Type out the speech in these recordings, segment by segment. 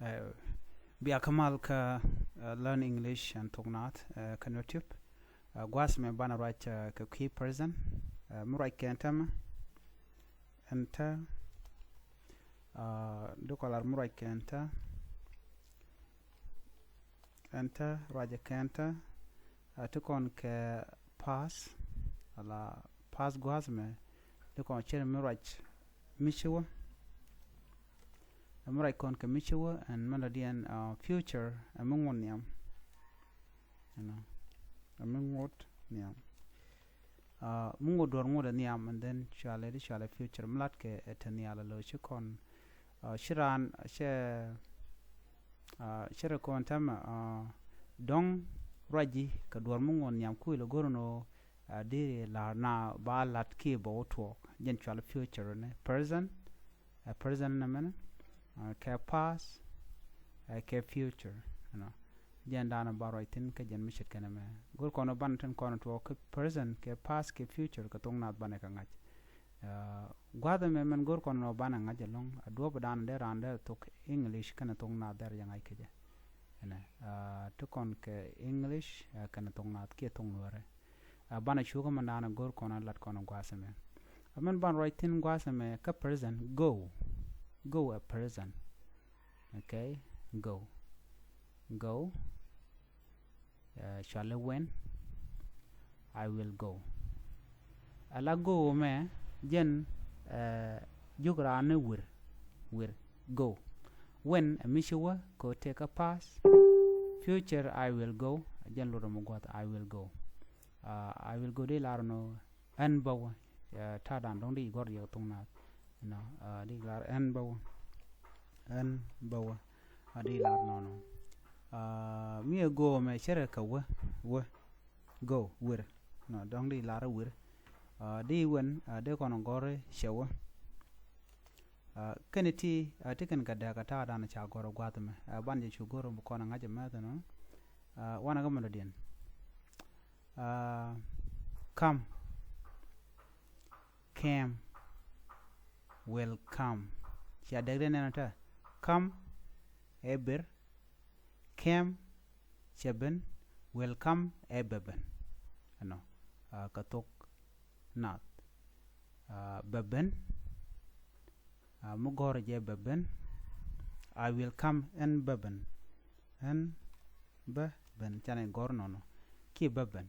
Bia kamal ka learn English and thok nath ka Nuer Tube. Gwas me bana right ka key present. Murai ke enter dukalar murai ke enter raja ke enter tukon ke pass ala pass gwas me tukon chen murai michewa murai kon ke michewa and melodian future amungon yam amungot niam mungo dor ngoda niam and then shale future mlat ke etaniala lo chikon shiran shira kon tama dong raji ka dor mungon niam kuilo gorono de la na ba lat ke bo to jen shale future ne present na men ke past ke future jen dana baro itin ke jen mishit kana me gor kono banten kono to ke present ke past ke future ka tong nat bane ka ngaj gwada me men gor kono bana ngaj long ado badan de rande to English kana tong nat der yang ai keje to kon ke English kana tong nat ke tong nore bana shugo mandana gor kono lat kono gwasa me men ban right in gwasa me ka present go a present okay go shall when I will go ala go me jen jugra ne wir go when a mishuwa ko take a pass future I will go jen lo mo got I will go de larno an bawa ta dan dong di gor yo tong na di lar an bawa di lar no mi go me chere ka wa go wir no dong di lara wir di wen de kono gore shewa keneti tiken ka daga ta dana cha goro gwatme ban je chu goro bu kono ngaje ma no wana ga melodian come came will come cha dagre ne ta come eber came cheben welcome ebeben katok nat beben mugor je beben I will come and beben chane gor no ki beben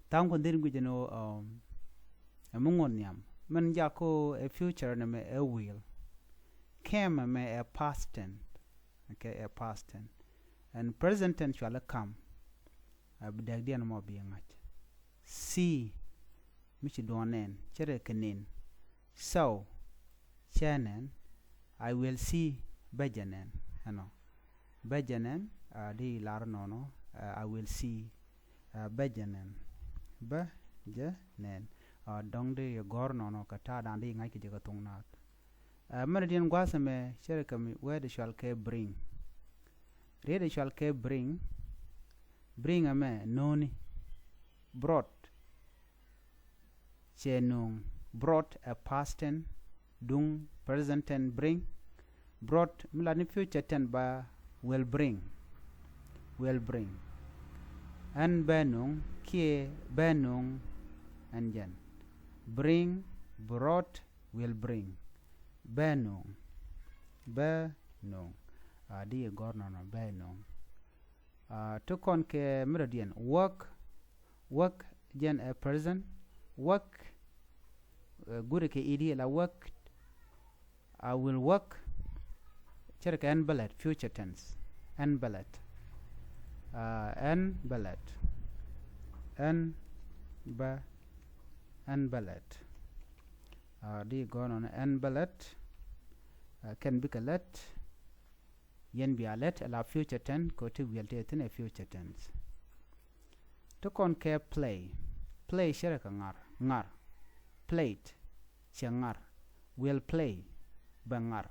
tam ko dir gujeno mungon nyam man jako a future na me a will came me a past tense okay a past tense and present tense shall come abdag dian mo bi ngach see michi donen chere kenen so chanen I will see bejanen bejanen di lar nono I will see bejanen dong de gor nono kata dan di ngai ke jaga tung nat meridien gwasame chere kami where they shall ke bring Rede shall ke bring a me noni brought chenung brought a past tense dung present tense bring brought mlani future tense ba will bring and benung kie benung and jen bring brought will bring benung di gorno no beno to kon ke melodian work jen a present work gure ke idi la work I will work cherke en ballet future tense en ballet di gorno no en ballet can be let yen bi alet la future tense ko to will te in a future tense to kon ke play shere ka ngar played changar will play bangar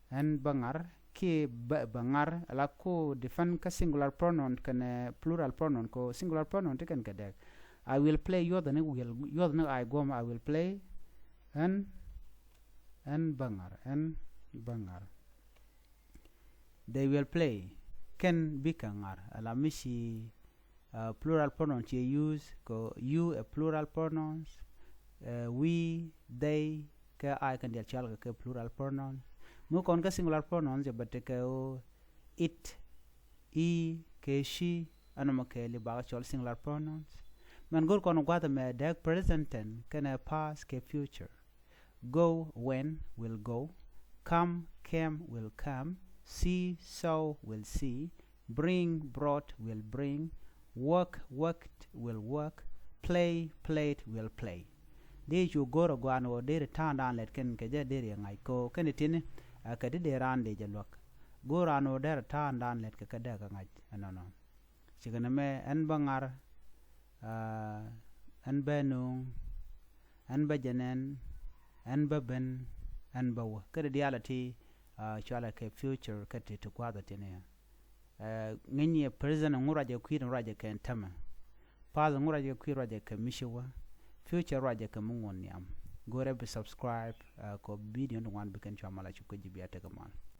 and bangar ki bangar la ko define ka singular pronoun kan plural pronoun ko singular pronoun te kan kadek I will play yo the I go I will play and bangar they will play ken bikangar ala mishi plural pronouns you use ko you a plural pronouns we they ka I kan dia chal ka plural pronouns mo kon ka singular pronouns ya batte ka it he ke she anama ke li ba chal singular pronouns man gor kon gwada me the present tense kana past ke future go when will go come came will come see saw will see bring brought will bring work worked will work play played will play de ju goro gwano de ta dan let ken ke je de ngai ko ken tin ka de ran de jalok gorano de ta dan let ka de ka ngai no sigana me en bangar en benu en bajanen en baben en bawa ka de reality chala ke future ka te kwa da tin ngenye present nguraje kwira raje ken tama pa nguraje kwira raje ke mishiwa future raje ke mungon yam gore be subscribe ko video no wan be ken chamala chuko jibiate kamal